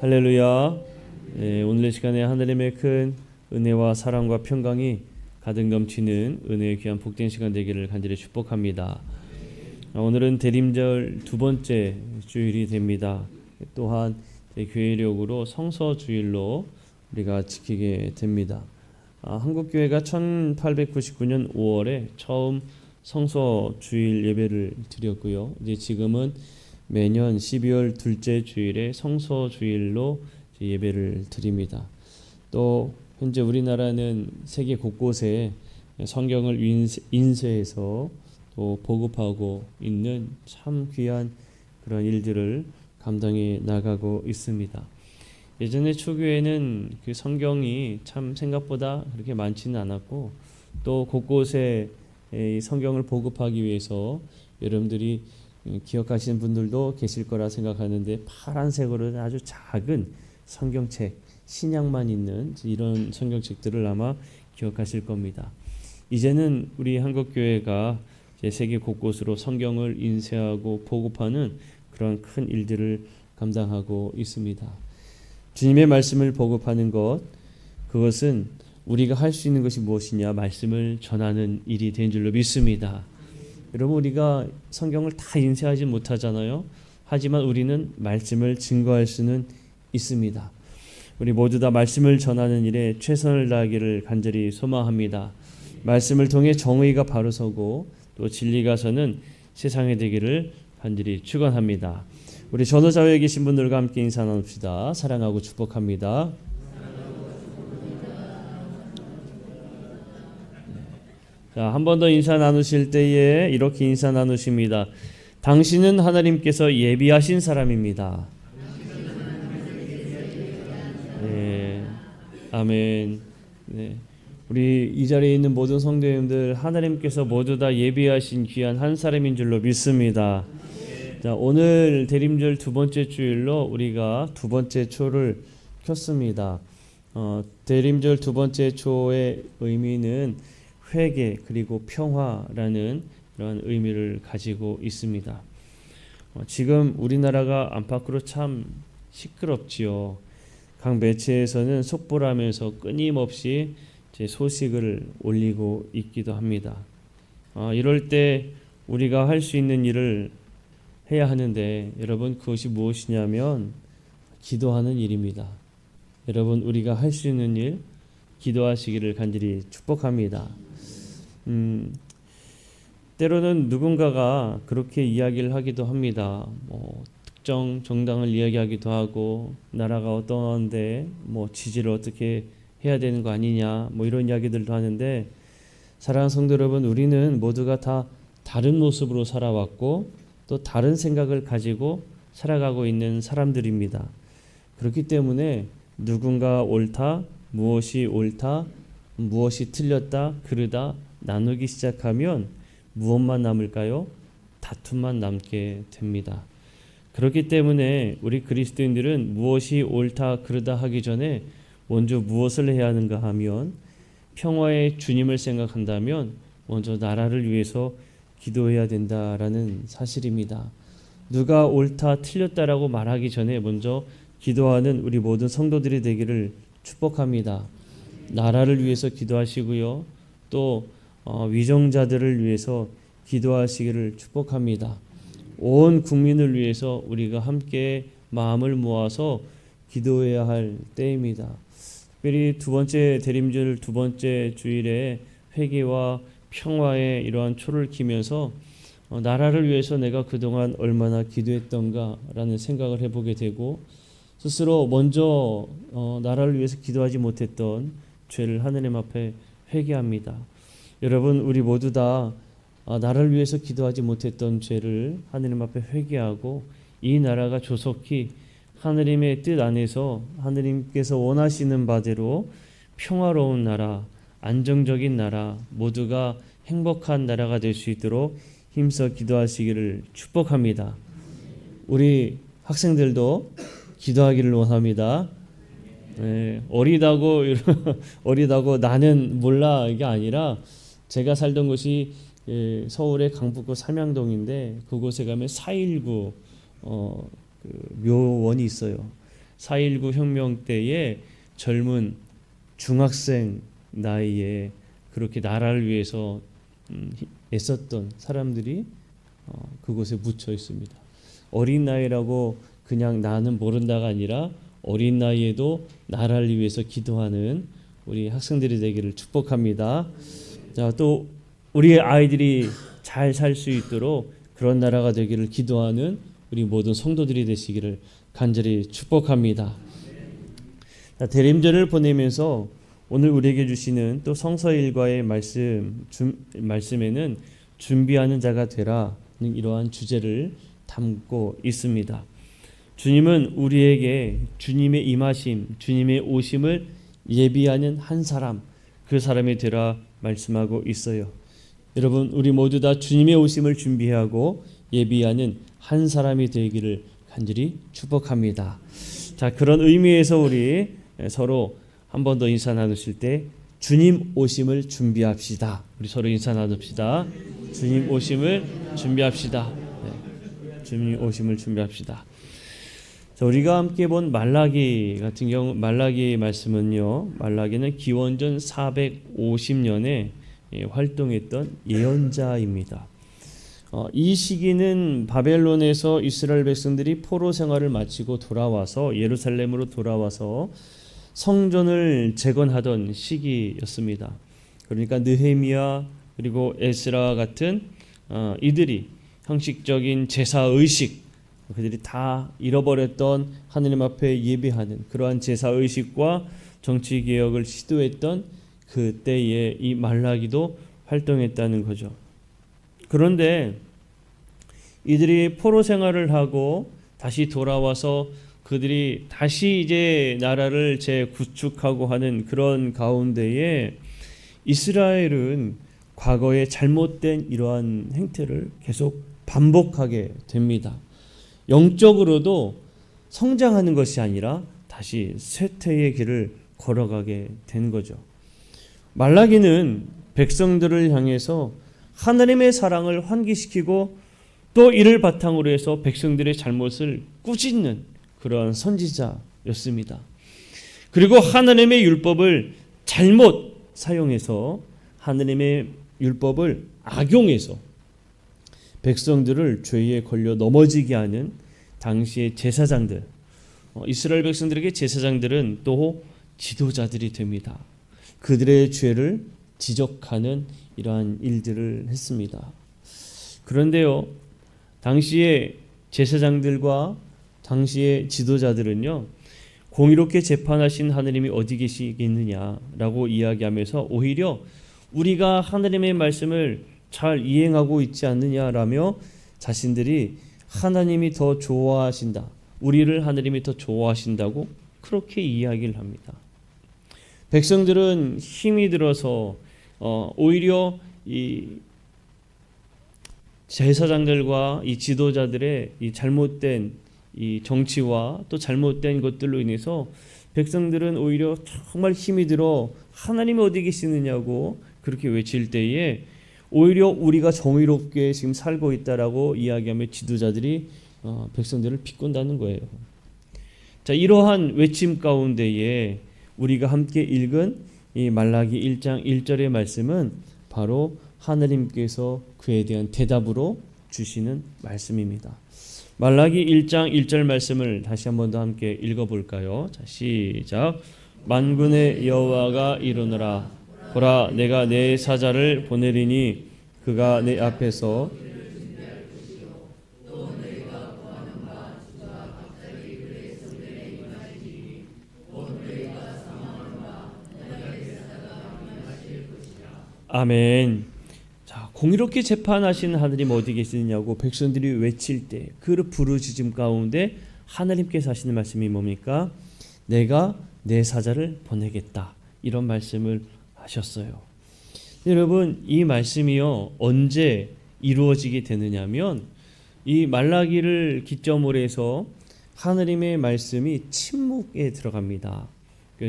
할렐루야. 오늘 시간에 하나님의 큰 은혜와 사랑과 평강이 가득 넘치는 은혜의 귀한 복된 시간 되기를 간절히 축복합니다. 오늘은 대림절 두 번째 주일이 됩니다. 또한 교회력으로 성서주일로 우리가 지키게 됩니다. 한국교회가 1899년 5월에 처음 성서주일 예배를 드렸고요. 이제 지금은 매년 12월 둘째 주일에 성서주일로 예배를 드립니다. 또 현재 우리나라는 세계 곳곳에 성경을 인쇄해서 또 보급하고 있는 참 귀한 그런 일들을 감당해 나가고 있습니다. 예전에 초교회는 그 성경이 참 생각보다 그렇게 많지는 않았고 또 곳곳에 이 성경을 보급하기 위해서 여러분들이 기억하시는 분들도 계실 거라 생각하는데 파란색으로 아주 작은 성경책, 신약만 있는 이런 성경책들을 아마 기억하실 겁니다. 이제는 우리 한국교회가 세계 곳곳으로 성경을 인쇄하고 보급하는 그런 큰 일들을 감당하고 있습니다. 주님의 말씀을 보급하는 것, 그것은 우리가 할 수 있는 것이 무엇이냐? 말씀을 전하는 일이 된 줄로 믿습니다. 여러분, 우리가 성경을 다 인쇄하지 못하잖아요. 하지만 우리는 말씀을 증거할 수는 있습니다. 우리 모두 다 말씀을 전하는 일에 최선을 다하기를 간절히 소망합니다. 말씀을 통해 정의가 바로 서고 또 진리가 서는 세상이 되기를 간절히 축원합니다. 우리 전도자회에 계신 분들과 함께 인사 나눕시다. 사랑하고 축복합니다. 자, 한 번 더 인사 나누실 때에 이렇게 인사 나누십니다. 당신은 하나님께서 예비하신 사람입니다. 네, 아멘. 네, 우리 이 자리에 있는 모든 성도님들 하나님께서 모두 다 예비하신 귀한 한 사람인 줄로 믿습니다. 자, 오늘 대림절 두 번째 주일로 우리가 두 번째 초를 켰습니다. 대림절 두 번째 초의 의미는 회개 그리고 평화라는 그런 의미를 가지고 있습니다. 지금 우리나라가 안팎으로 참 시끄럽지요. 각 매체에서는 속보라면서 끊임없이 제 소식을 올리고 있기도 합니다. 이럴 때 우리가 할 수 있는 일을 해야 하는데 여러분, 그것이 무엇이냐면 기도하는 일입니다. 여러분, 우리가 할 수 있는 일 기도하시기를 간절히 축복합니다. 때로는 누군가가 그렇게 이야기를 하기도 합니다. 특정 정당을 이야기하기도 하고 나라가 어떠한데 지지를 어떻게 해야 되는 거 아니냐 이런 이야기들도 하는데, 사랑하는 성도 여러분, 우리는 모두가 다 다른 모습으로 살아왔고 또 다른 생각을 가지고 살아가고 있는 사람들입니다. 그렇기 때문에 누군가 옳다, 무엇이 옳다, 무엇이 틀렸다, 그르다 나누기 시작하면 무엇만 남을까요? 다툼만 남게 됩니다. 그렇기 때문에 우리 그리스도인들은 무엇이 옳다, 그르다 하기 전에 먼저 무엇을 해야 하는가 하면 평화의 주님을 생각한다면 먼저 나라를 위해서 기도해야 된다라는 사실입니다. 누가 옳다, 틀렸다라고 말하기 전에 먼저 기도하는 우리 모든 성도들이 되기를 축복합니다. 나라를 위해서 기도하시고요. 또 위정자들을 위해서 기도하시기를 축복합니다. 온 국민을 위해서 우리가 함께 마음을 모아서 기도해야 할 때입니다. 특별히 두 번째 대림절 두 번째 주일에 회개와 평화의 이러한 초를 키면서 나라를 위해서 내가 그동안 얼마나 기도했던가라는 생각을 해보게 되고, 스스로 먼저 나라를 위해서 기도하지 못했던 죄를 하느님 앞에 회개합니다. 여러분, 우리 모두 다 나라를 위해서 기도하지 못했던 죄를 하느님 앞에 회개하고 이 나라가 조속히 하느님의 뜻 안에서 하느님께서 원하시는 바대로 평화로운 나라, 안정적인 나라, 모두가 행복한 나라가 될 수 있도록 힘써 기도하시기를 축복합니다. 우리 학생들도 기도하기를 원합니다. 어리다고 나는 몰라 이게 아니라, 제가 살던 곳이 서울의 강북구 삼양동인데 그곳에 가면 4.19 그 묘원이 있어요. 4.19 혁명 때에 젊은 중학생 나이에 그렇게 나라를 위해서 애썼던 사람들이 그곳에 묻혀 있습니다. 어린 나이라고 그냥 나는 모른다가 아니라 어린 나이에도 나라를 위해서 기도하는 우리 학생들이 되기를 축복합니다. 자, 또 우리의 아이들이 잘 살 수 있도록 그런 나라가 되기를 기도하는 우리 모든 성도들이 되시기를 간절히 축복합니다. 자, 대림절을 보내면서 오늘 우리에게 주시는 또 성서일과의 말씀에는 준비하는 자가 되라는 이러한 주제를 담고 있습니다. 주님은 우리에게 주님의 임하심, 주님의 오심을 예비하는 한 사람, 그 사람이 되라 말씀하고 있어요. 여러분, 우리 모두 다 주님의 오심을 준비하고 예비하는 한 사람이 되기를 간절히 축복합니다. 자, 그런 의미에서 우리 서로 한 번 더 인사 나누실 때 주님 오심을 준비합시다. 우리 서로 인사 나눕시다. 주님 오심을 준비합시다. 네, 주님 오심을 준비합시다. 자, 우리가 함께 본 말라기 같은 경우 말라기 말씀은요. 말라기는 기원전 450년에 활동했던 예언자입니다. 이 시기는 바벨론에서 이스라엘 백성들이 포로 생활을 마치고 돌아와서 예루살렘으로 돌아와서 성전을 재건하던 시기였습니다. 그러니까 느헤미야 그리고 에스라 같은 이들이 형식적인 제사 의식, 그들이 다 잃어버렸던 하느님 앞에 예배하는 그러한 제사 의식과 정치 개혁을 시도했던 그때에 이 말라기도 활동했다는 거죠. 그런데 이들이 포로 생활을 하고 다시 돌아와서 그들이 다시 이제 나라를 재구축하고 하는 그런 가운데에 이스라엘은 과거의 잘못된 이러한 행태를 계속 반복하게 됩니다. 영적으로도 성장하는 것이 아니라 다시 쇠퇴의 길을 걸어가게 된 거죠. 말라기는 백성들을 향해서 하나님의 사랑을 환기시키고 또 이를 바탕으로 해서 백성들의 잘못을 꾸짖는 그러한 선지자였습니다. 그리고 하나님의 율법을 잘못 사용해서 하나님의 율법을 악용해서 백성들을 죄에 걸려 넘어지게 하는 당시의 제사장들, 이스라엘 백성들에게 제사장들은 또 지도자들이 됩니다. 그들의 죄를 지적하는 이러한 일들을 했습니다. 그런데요, 당시의 제사장들과 당시의 지도자들은요, 공의롭게 재판하신 하나님이 어디 계시겠느냐라고 이야기하면서 오히려 우리가 하나님의 말씀을 잘 이행하고 있지 않느냐라며 자신들이 하나님이 더 좋아하신다, 우리를 하나님이 더 좋아하신다고 그렇게 이야기를 합니다. 백성들은 힘이 들어서 오히려 이 제사장들과 이 지도자들의 이 잘못된 이 정치와 또 잘못된 것들로 인해서 백성들은 오히려 정말 힘이 들어 하나님이 어디 계시느냐고 그렇게 외칠 때에 오히려 우리가 정의롭게 지금 살고 있다라고 이야기하며 지도자들이 백성들을 비꼰다는 거예요. 자, 이러한 외침 가운데에 우리가 함께 읽은 이 말라기 1장 1절의 말씀은 바로 하나님께서 그에 대한 대답으로 주시는 말씀입니다. 말라기 1장 1절 말씀을 다시 한 번 더 함께 읽어볼까요? 자, 시작. 만군의 여호와가 이르노라. 보라, 내가 내 사자를 보내리니 그가 내 앞에서 아멘. 자, 공의롭게 재판하시는 하나님 어디 계시느냐고 백성들이 외칠 때 그 부르짖음 가운데 하나님께서 하시는 말씀이 뭡니까? 내가 내 사자를 보내겠다. 이런 말씀을 하셨어요. 여러분, 이 말씀이요 언제 이루어지게 되느냐면 이 말라기를 기점으로 해서 하나님의 말씀이 침묵에 들어갑니다.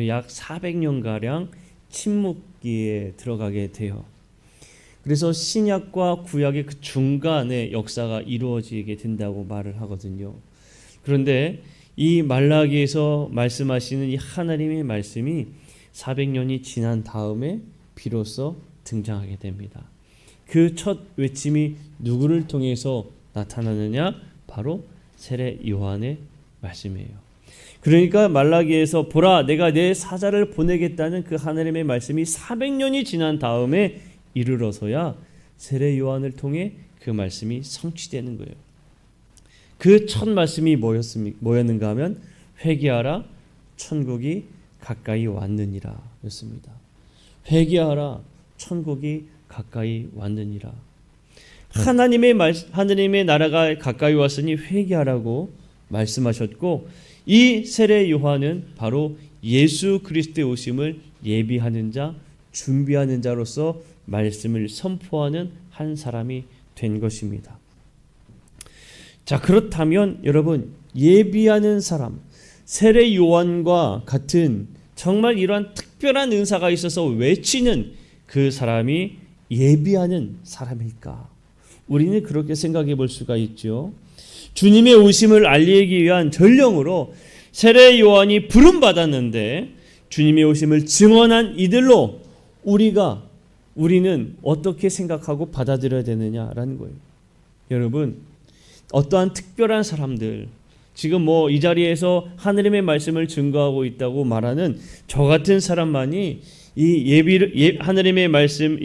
약 400년가량 침묵기에 들어가게 돼요. 그래서 신약과 구약의 그 중간에 역사가 이루어지게 된다고 말을 하거든요. 그런데 이 말라기에서 말씀하시는 이 하나님의 말씀이 400년이 지난 다음에 비로소 등장하게 됩니다. 그 첫 외침이 누구를 통해서 나타나느냐? 바로 세례 요한의 말씀이에요. 그러니까 말라기에서 보라 내가 내 사자를 보내겠다는 그 하나님의 말씀이 400년이 지난 다음에 이르러서야 세례 요한을 통해 그 말씀이 성취되는 거예요. 그 첫 말씀이 뭐였는가 하면 회개하라 천국이 가까이 왔느니라 였습니다. 회개하라 천국이 가까이 왔느니라. 하나님의 나라가 가까이 왔으니 회개하라고 말씀하셨고, 이 세례 요한은 바로 예수 그리스도의 오심을 예비하는 자, 준비하는 자로서 말씀을 선포하는 한 사람이 된 것입니다. 자, 그렇다면 여러분, 예비하는 사람, 세례 요한과 같은 정말 이러한 특별한 은사가 있어서 외치는 그 사람이 예비하는 사람일까? 우리는 그렇게 생각해 볼 수가 있죠. 주님의 오심을 알리기 위한 전령으로 세례 요한이 부름받았는데 주님의 오심을 증언한 이들로 우리는 어떻게 생각하고 받아들여야 되느냐라는 거예요. 여러분, 어떠한 특별한 사람들, 지금 이 자리에서 하나님의 말씀을 증거하고 있다고 말하는 저 같은 사람만이 이 하나님의 말씀,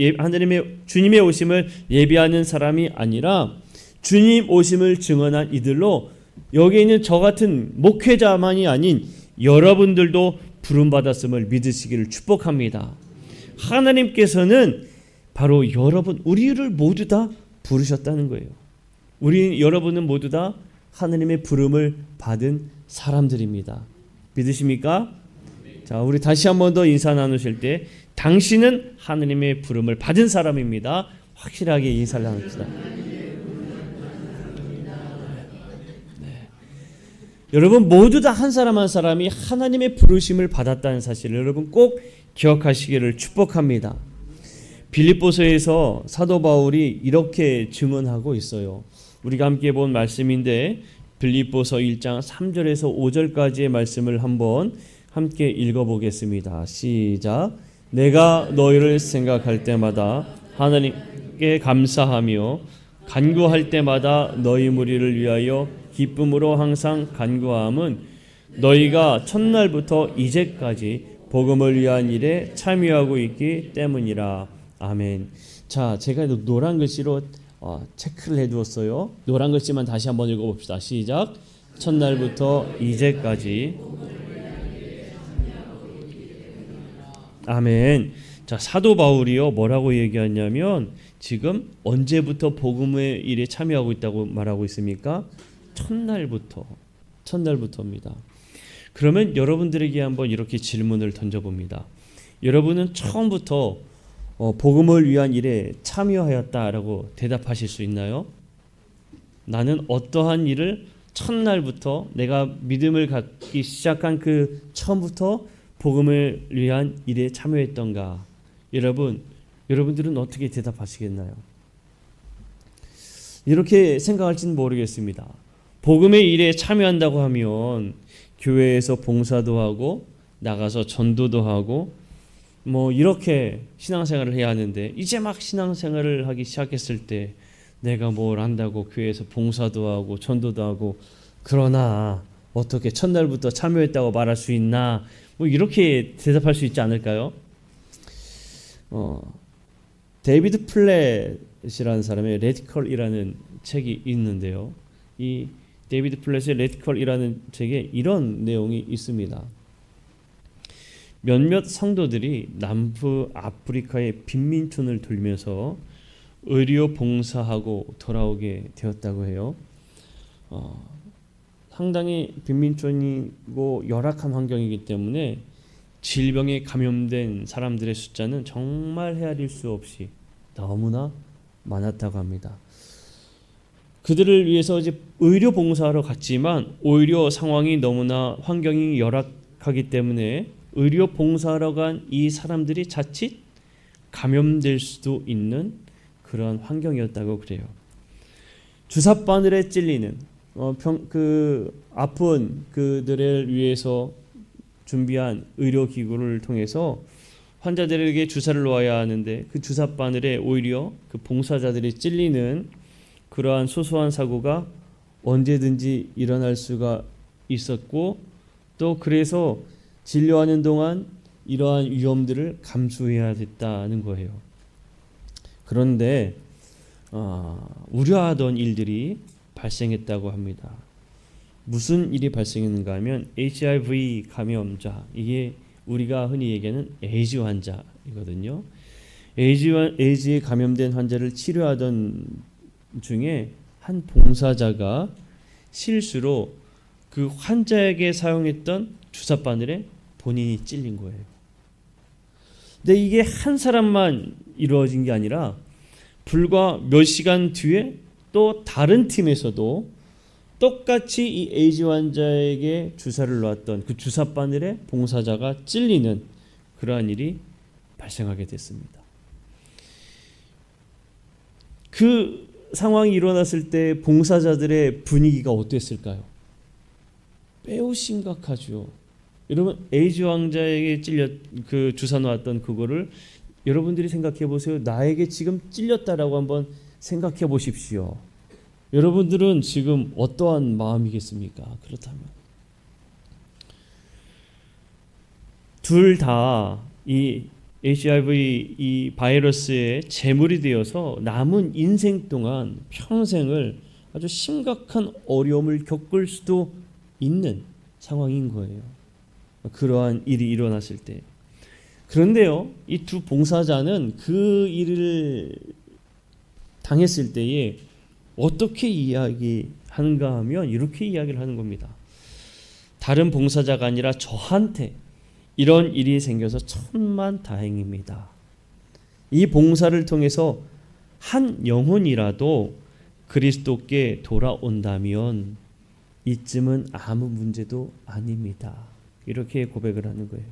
주님의 오심을 예비하는 사람이 아니라 주님 오심을 증언한 이들로 여기 있는 저 같은 목회자만이 아닌 여러분들도 부름받았음을 믿으시기를 축복합니다. 하나님께서는 바로 우리를 모두 다 부르셨다는 거예요. 여러분은 모두 다 하나님의 부름을 받은 사람들입니다. 믿으십니까? 자, 우리 다시 한 번 더 인사 나누실 때 당신은 하나님의 부름을 받은 사람입니다. 확실하게 인사를 나눕시다. 여러분 모두 다 한 사람 한 사람이 하나님의 부르심을 받았다는 사실을 여러분 꼭 기억하시기를 축복합니다. 빌립보서에서 사도 바울이 이렇게 증언하고 있어요. 우리가 함께 본 말씀인데 빌립보서 1장 3절에서 5절까지의 말씀을 한번 함께 읽어보겠습니다. 시작. 내가 너희를 생각할 때마다 하나님께 감사하며 간구할 때마다 너희 무리를 위하여 기쁨으로 항상 간구함은 너희가 첫날부터 이제까지 복음을 위한 일에 참여하고 있기 때문이라. 아멘. 자, 제가 노란 글씨로 체크를 해두었어요. 노란 글씨만 다시 한번 읽어봅시다. 시작. 첫날부터 이제까지. 아멘. 자, 사도 바울이요 뭐라고 얘기하냐면 지금 언제부터 복음의 일에 참여하고 있다고 말하고 있습니까? 첫날부터입니다. 그러면 여러분들에게 한번 이렇게 질문을 던져봅니다. 여러분은 처음부터 복음을 위한 일에 참여하였다라고 대답하실 수 있나요? 나는 어떠한 일을 첫날부터 내가 믿음을 갖기 시작한 그 처음부터 복음을 위한 일에 참여했던가? 여러분들은 어떻게 대답하시겠나요? 이렇게 생각할지는 모르겠습니다. 복음의 일에 참여한다고 하면 교회에서 봉사도 하고 나가서 전도도 하고 이렇게 신앙생활을 해야 하는데 이제 막 신앙생활을 하기 시작했을 때 내가 뭘 안다고 교회에서 봉사도 하고 전도도 하고 그러나 어떻게 첫날부터 참여했다고 말할 수 있나? 이렇게 대답할 수 있지 않을까요? 데이비드 플랫이라는 사람의 레디컬이라는 책이 있는데요. 이 데이비드 플랫의 레디컬이라는 책에 이런 내용이 있습니다. 몇몇 성도들이 남부 아프리카의 빈민촌을 돌면서 의료 봉사하고 돌아오게 되었다고 해요. 상당히 빈민촌이고 열악한 환경이기 때문에 질병에 감염된 사람들의 숫자는 정말 헤아릴 수 없이 너무나 많았다고 합니다. 그들을 위해서 이제 의료 봉사하러 갔지만 오히려 상황이 너무나 환경이 열악하기 때문에 의료 봉사하러 간 이 사람들이 자칫 감염될 수도 있는 그런 환경이었다고 그래요. 주사 바늘에 찔리는 아픈 그들을 위해서 준비한 의료기구를 통해서 환자들에게 주사를 놓아야 하는데 그 주사 바늘에 오히려 그 봉사자들이 찔리는 그러한 소소한 사고가 언제든지 일어날 수가 있었고, 또 그래서 진료하는 동안 이러한 위험들을 감수해야 됐다는 거예요. 그런데 우려하던 일들이 발생했다고 합니다. 무슨 일이 발생했는가 하면 HIV 감염자, 이게 우리가 흔히 얘기하는 에이즈 환자이거든요. 에이즈에 감염된 환자를 치료하던 중에 한 봉사자가 실수로 그 환자에게 사용했던 주사 바늘에 본인이 찔린 거예요. 근데 이게 한 사람만 이루어진 게 아니라 불과 몇 시간 뒤에 또 다른 팀에서도 똑같이 이 에이즈 환자에게 주사를 놓았던 그 주사 바늘에 봉사자가 찔리는 그러한 일이 발생하게 됐습니다. 그 상황이 일어났을 때 봉사자들의 분위기가 어땠을까요? 매우 심각하죠. 여러분, 에이즈 환자에게 그 주사 놓았던 그거를 여러분들이 생각해 보세요. 나에게 지금 찔렸다라고 한번 생각해 보십시오. 여러분들은 지금 어떠한 마음이겠습니까? 그렇다면 둘 다 이 HIV 이 바이러스의 제물이 되어서 남은 인생 동안 평생을 아주 심각한 어려움을 겪을 수도 있는 상황인 거예요. 그러한 일이 일어났을 때. 그런데요, 이 두 봉사자는 그 일을 당했을 때에 어떻게 이야기하는가 하면 이렇게 이야기를 하는 겁니다. 다른 봉사자가 아니라 저한테 이런 일이 생겨서 천만 다행입니다. 이 봉사를 통해서 한 영혼이라도 그리스도께 돌아온다면 이쯤은 아무 문제도 아닙니다. 이렇게 고백을 하는 거예요.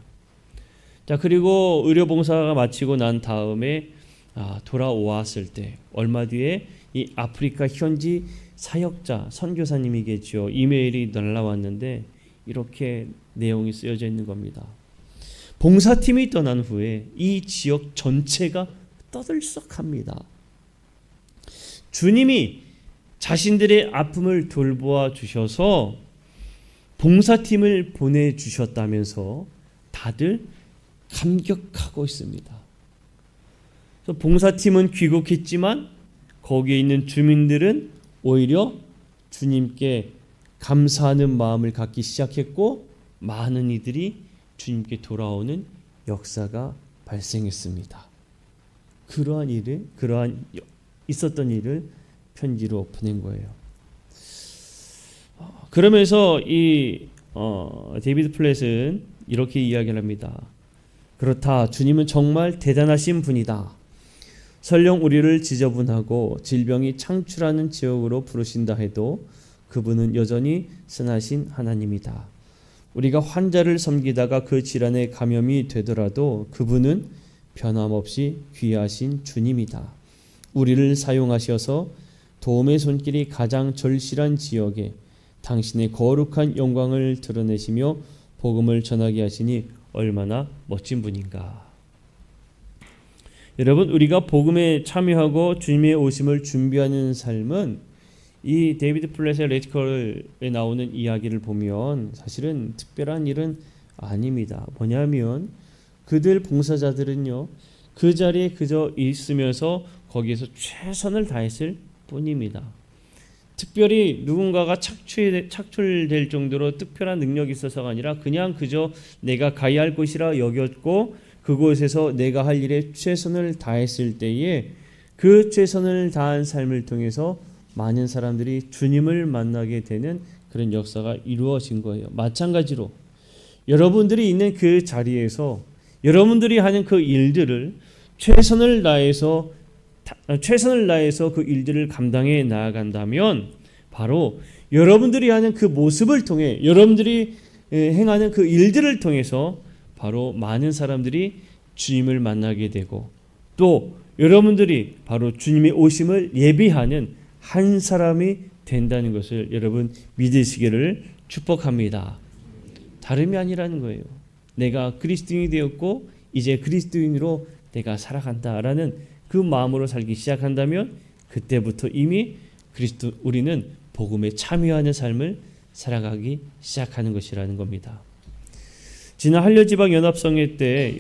자, 그리고 의료봉사가 마치고 난 다음에 돌아왔을 때 얼마 뒤에 이 아프리카 현지 사역자 선교사님이겠죠. 이메일이 날라왔는데 이렇게 내용이 쓰여져 있는 겁니다. 봉사팀이 떠난 후에 이 지역 전체가 떠들썩합니다. 주님이 자신들의 아픔을 돌보아 주셔서 봉사팀을 보내주셨다면서 다들 감격하고 있습니다. 그래서 봉사팀은 귀국했지만 거기에 있는 주민들은 오히려 주님께 감사하는 마음을 갖기 시작했고 많은 이들이 주님께 돌아오는 역사가 발생했습니다. 그러한 있었던 일을 편지로 보낸 거예요. 그러면서 이 데이비드 플랫은 이렇게 이야기를 합니다. 그렇다, 주님은 정말 대단하신 분이다. 설령 우리를 지저분하고 질병이 창출하는 지역으로 부르신다 해도 그분은 여전히 선하신 하나님이다. 우리가 환자를 섬기다가 그 질환에 감염이 되더라도 그분은 변함없이 귀하신 주님이다. 우리를 사용하셔서 도움의 손길이 가장 절실한 지역에 당신의 거룩한 영광을 드러내시며 복음을 전하게 하시니 얼마나 멋진 분인가. 여러분, 우리가 복음에 참여하고 주님의 오심을 준비하는 삶은 이 데이비드 플랫의 레디컬에 나오는 이야기를 보면 사실은 특별한 일은 아닙니다. 뭐냐면 그들 봉사자들은요, 그 자리에 그저 있으면서 거기에서 최선을 다했을 뿐입니다. 특별히 누군가가 착출될 정도로 특별한 능력이 있어서가 아니라 그냥 그저 내가 가야 할 곳이라 여겼고 그곳에서 내가 할 일에 최선을 다했을 때에 그 최선을 다한 삶을 통해서 많은 사람들이 주님을 만나게 되는 그런 역사가 이루어진 거예요. 마찬가지로 여러분들이 있는 그 자리에서 여러분들이 하는 그 일들을 최선을 다해서 그 일들을 감당해 나아간다면 바로 여러분들이 하는 그 모습을 통해 여러분들이 행하는 그 일들을 통해서 바로 많은 사람들이 주님을 만나게 되고 또 여러분들이 바로 주님의 오심을 예비하는 한 사람이 된다는 것을 여러분 믿으시기를 축복합니다. 다름이 아니라는 거예요. 내가 그리스도인이 되었고 이제 그리스도인으로 내가 살아간다라는 그 마음으로 살기 시작한다면 그때부터 이미 우리는 복음에 참여하는 삶을 살아가기 시작하는 것이라는 겁니다. 지난 한려지방연합성회 때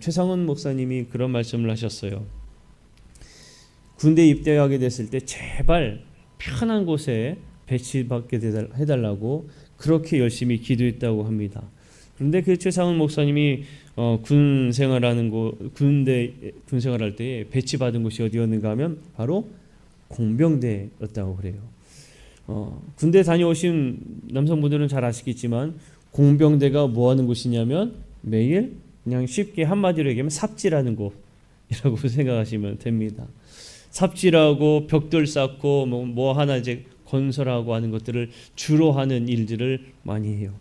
최상원 목사님이 그런 말씀을 하셨어요. 군대 입대하게 됐을 때 제발 편한 곳에 배치받게 해달라고 그렇게 열심히 기도했다고 합니다. 그런데 그 최상원 목사님이 군 생활할 때 배치받은 곳이 어디였는가 하면 바로 공병대였다고 그래요. 군대 다녀오신 남성분들은 잘 아시겠지만 공병대가 뭐 하는 곳이냐면 매일 그냥 쉽게 한마디로 얘기하면 삽질하는 곳이라고 생각하시면 됩니다. 삽질하고 벽돌 쌓고 뭐 하나 이제 건설하고 하는 것들을 주로 하는 일들을 많이 해요.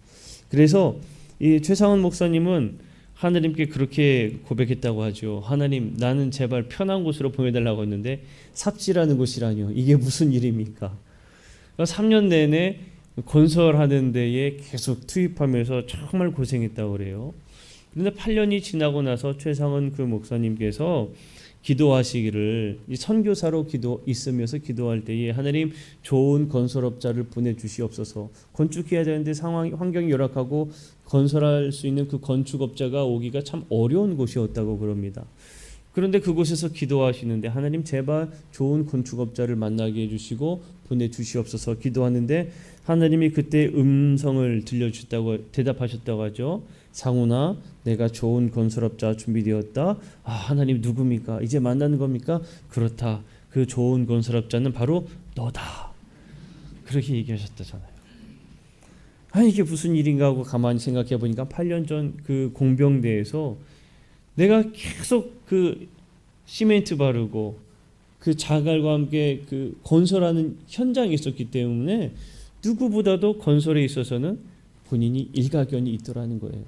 그래서 이 최상원 목사님은 하나님께 그렇게 고백했다고 하죠. 하나님, 나는 제발 편한 곳으로 보내달라고 했는데 삽질하는 곳이라뇨. 이게 무슨 일입니까? 3년 내내 건설하는 데에 계속 투입하면서 정말 고생했다고 그래요. 그런데 8년이 지나고 나서 최상원 그 목사님께서 기도하시기를 선교사로 있으면서 기도할 때에 하나님 좋은 건설업자를 보내주시옵소서. 건축해야 되는데 환경이 열악하고 건설할 수 있는 그 건축업자가 오기가 참 어려운 곳이었다고 그럽니다. 그런데 그곳에서 기도하시는데 하나님 제발 좋은 건축업자를 만나게 해주시고 보내주시옵소서 기도하는데 하나님이 그때 음성을 들려주셨다고 대답하셨다고 하죠. 상훈아, 내가 좋은 건설업자 준비되었다. 아, 하나님 누굽니까? 이제 만나는 겁니까? 그렇다. 그 좋은 건설업자는 바로 너다. 그렇게 얘기하셨다잖아요. 아니 이게 무슨 일인가 하고 가만히 생각해 보니까 8년 전 그 공병대에서 내가 계속 그 시멘트 바르고 그 자갈과 함께 그 건설하는 현장에 있었기 때문에 누구보다도 건설에 있어서는 본인이 일가견이 있더라는 거예요.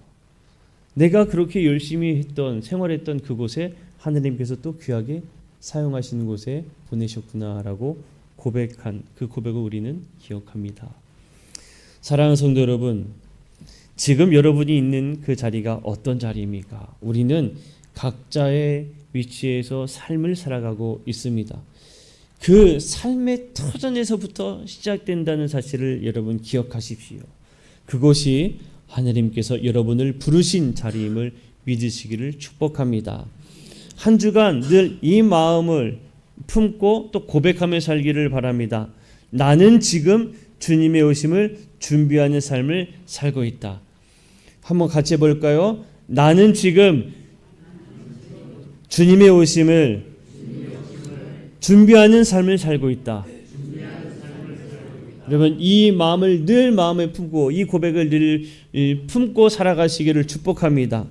내가 그렇게 열심히 생활했던 그곳에 하나님께서 또 귀하게 사용하시는 곳에 보내셨구나라고 고백한 그 고백을 우리는 기억합니다. 사랑하는 성도 여러분, 지금 여러분이 있는 그 자리가 어떤 자리입니까? 우리는 각자의 위치에서 삶을 살아가고 있습니다. 그 삶의 터전에서부터 시작된다는 사실을 여러분 기억하십시오. 그것이 하나님께서 여러분을 부르신 자리임을 믿으시기를 축복합니다. 한 주간 늘 이 마음을 품고 또 고백하며 살기를 바랍니다. 나는 지금 주님의 오심을 준비하는 삶을 살고 있다. 한번 같이 해볼까요? 나는 지금 주님의 오심을 준비하는 삶을 살고 있다. 여러분 이 마음을 늘 마음에 품고 이 고백을 늘 품고 살아가시기를 축복합니다.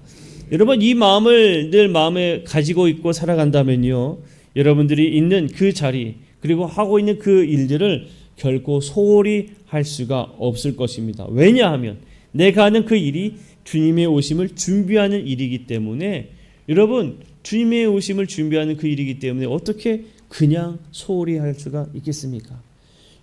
여러분 이 마음을 늘 마음에 가지고 있고 살아간다면요, 여러분들이 있는 그 자리 그리고 하고 있는 그 일들을 결코 소홀히 할 수가 없을 것입니다. 왜냐하면 내가 하는 그 일이 주님의 오심을 준비하는 일이기 때문에, 여러분 주님의 오심을 준비하는 그 일이기 때문에 어떻게 그냥 소홀히 할 수가 있겠습니까?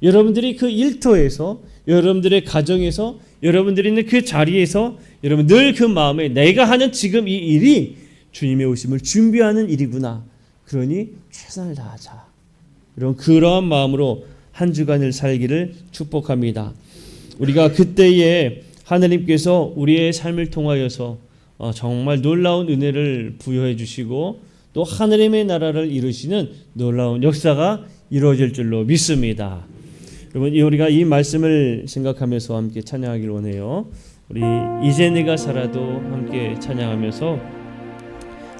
여러분들이 그 일터에서, 여러분들의 가정에서, 여러분들이 있는 그 자리에서 여러분 늘 그 마음에 내가 하는 지금 이 일이 주님의 오심을 준비하는 일이구나. 그러니 최선을 다하자. 여러분 그러한 마음으로 한 주간을 살기를 축복합니다. 우리가 그때에 하나님께서 우리의 삶을 통하여서 정말 놀라운 은혜를 부여해 주시고 또 하나님의 나라를 이루시는 놀라운 역사가 이루어질 줄로 믿습니다. 여러분 우리가 이 말씀을 생각하면서 함께 찬양하길 원해요. 우리 이제 내가 살아도 함께 찬양하면서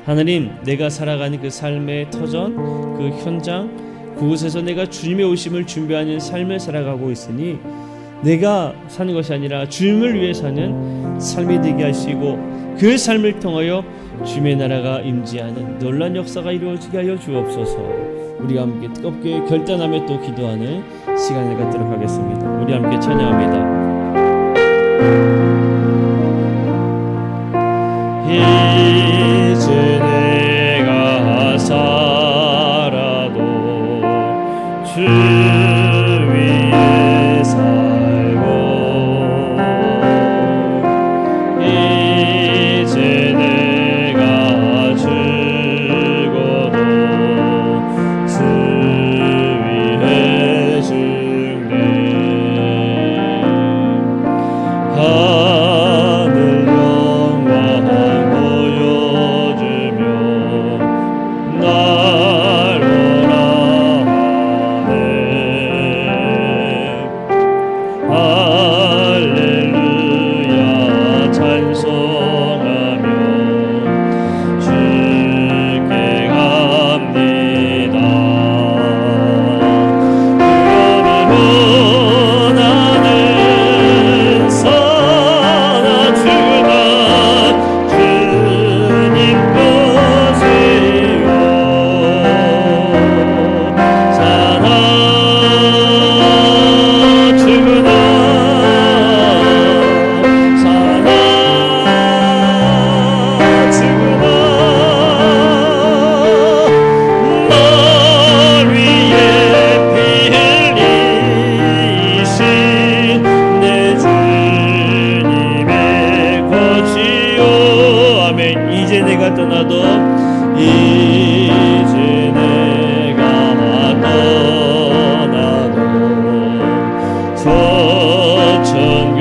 하나님, 내가 살아가는 그 삶의 터전, 그 현장, 그곳에서 내가 주님의 오심을 준비하는 삶을 살아가고 있으니 내가 사는 것이 아니라 주님을 위해 사는 삶이 되게 하시고 그 삶을 통하여 주님의 나라가 임재하는 놀라운 역사가 이루어지게 하여 주옵소서. 우리가 함께 뜨겁게 결단하며 또 기도하는 시간을 갖도록 하겠습니다. 우리 함께 찬양합니다. 이제 내가 살아도 주 위에 이제 내가 떠나도 이제 내가 떠나도 저 천국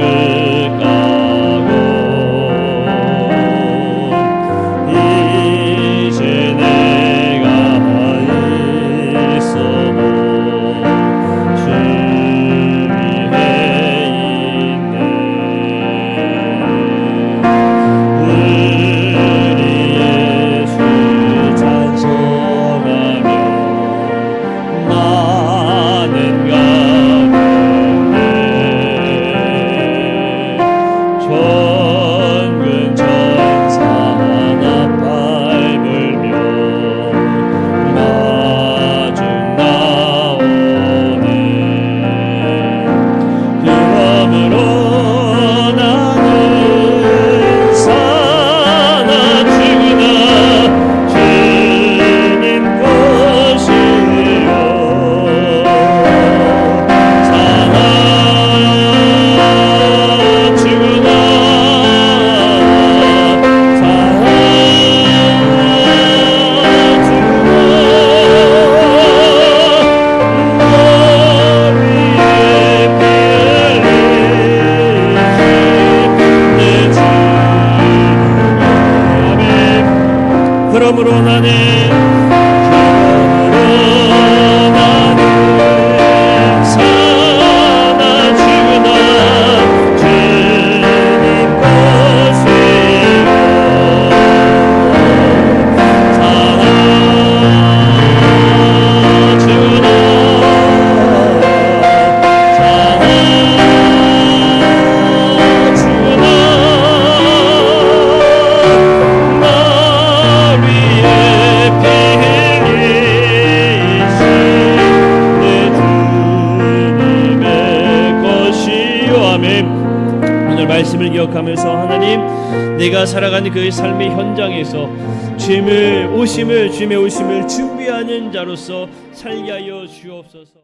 가고 이제 내가 있어도 주 위에 있네. 우리 예수 찬송하며 나는 가겠네. 전근 천사 나팔 불며 마중 나오네. 그러므로 나는 사나 죽으나 주님 것이요 사나 죽으나 사나 그러므로 나는 사나 죽으나 주님 것이요 사나 죽으나 사나 죽으나 나 위에 피 흘리신 내 주님의 것이요. 아멘. 오늘 말씀을 기억하면서 하나님, 내가 살아가는 그 삶의 현장에서 주님의 오심을 준비하는 자로서 살게 하여 주옵소서.